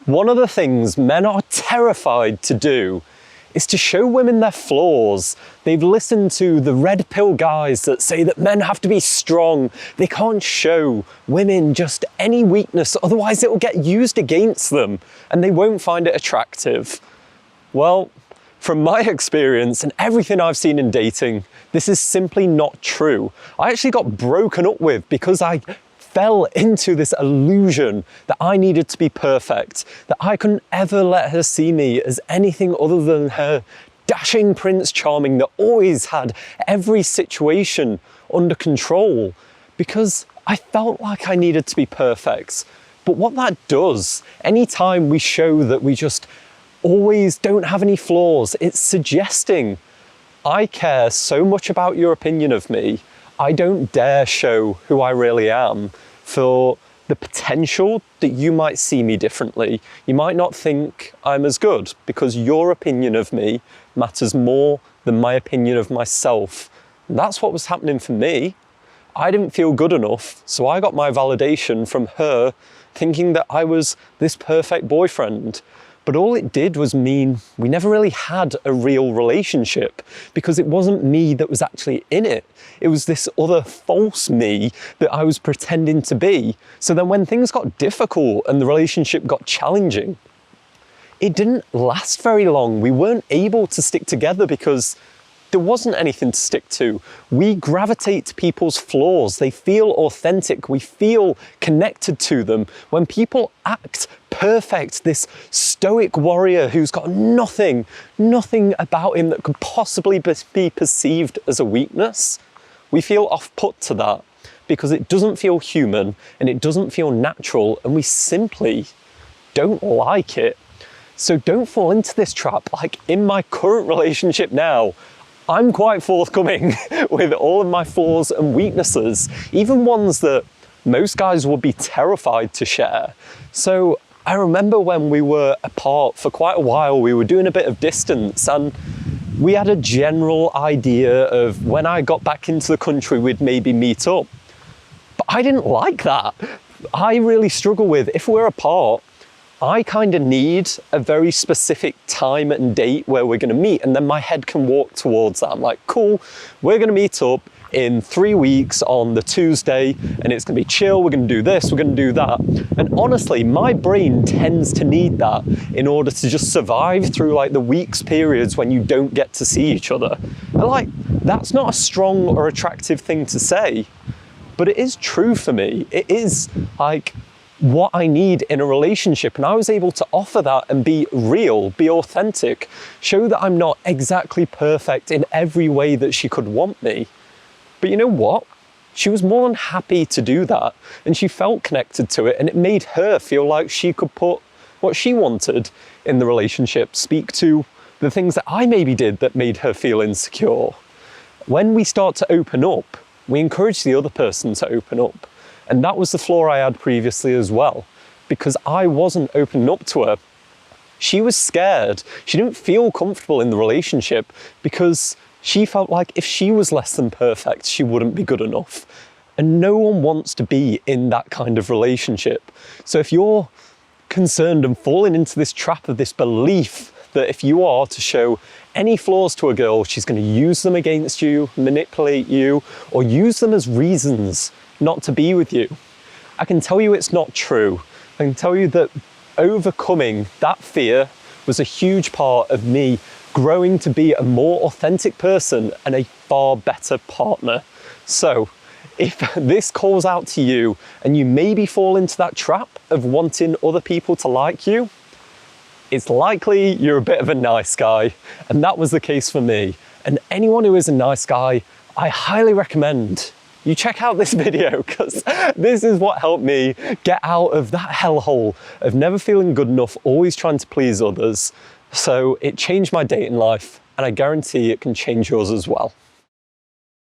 One of the things men are terrified to do is to show women their flaws. They've listened to the red pill guys that say that men have to be strong. They can't show women just any weakness, otherwise it will get used against them and they won't find it attractive. Well, from my experience and everything I've seen in dating, this is simply not true. I actually got broken up with because I fell into this illusion that I needed to be perfect, that I couldn't ever let her see me as anything other than her dashing Prince Charming that always had every situation under control, because I felt like I needed to be perfect. But what that does, anytime we show that we just always don't have any flaws, it's suggesting I care so much about your opinion of me, I don't dare show who I really am for the potential that you might see me differently. You might not think I'm as good because your opinion of me matters more than my opinion of myself. And that's what was happening for me. I didn't feel good enough, so I got my validation from her thinking that I was this perfect boyfriend. But all it did was mean we never really had a real relationship, because it wasn't me that was actually in it. It was this other false me that I was pretending to be. So then when things got difficult and the relationship got challenging, it didn't last very long. We weren't able to stick together because there wasn't anything to stick to. We gravitate to people's flaws. They feel authentic. We feel connected to them. When people act perfect, this stoic warrior who's got nothing about him that could possibly be perceived as a weakness, we feel off-put to that because it doesn't feel human and it doesn't feel natural, and we simply don't like it. So don't fall into this trap. Like in my current relationship now, I'm quite forthcoming with all of my flaws and weaknesses, even ones that most guys would be terrified to share. So I remember when we were apart for quite a while, we were doing a bit of distance, and we had a general idea of when I got back into the country, we'd maybe meet up. But I didn't like that. I really struggle with, if we're apart, I kind of need a very specific time and date where we're going to meet, and then my head can walk towards that. I'm like, cool, we're going to meet up in 3 weeks on the Tuesday, and it's going to be chill, we're going to do this, we're going to do that. And honestly, my brain tends to need that in order to just survive through like the weeks periods when you don't get to see each other. And like, that's not a strong or attractive thing to say, but it is true for me. It is like what I need in a relationship, and I was able to offer that and be real, be authentic, show that I'm not exactly perfect in every way that she could want me. But you know what? She was more than happy to do that, and she felt connected to it, and it made her feel like she could put what she wanted in the relationship, speak to the things that I maybe did that made her feel insecure. When we start to open up, we encourage the other person to open up. And that was the flaw I had previously as well, because I wasn't opening up to her. She was scared. She didn't feel comfortable in the relationship because she felt like if she was less than perfect, she wouldn't be good enough. And no one wants to be in that kind of relationship. So if you're concerned and falling into this trap of this belief that if you are to show any flaws to a girl, she's going to use them against you, manipulate you, or use them as reasons not to be with you, I can tell you it's not true. I can tell you that overcoming that fear was a huge part of me growing to be a more authentic person and a far better partner. So if this calls out to you and you maybe fall into that trap of wanting other people to like you, it's likely you're a bit of a nice guy, and that was the case for me. And anyone who is a nice guy, I highly recommend you check out this video, because this is what helped me get out of that hellhole of never feeling good enough, always trying to please others. So it changed my dating life, and I guarantee it can change yours as well.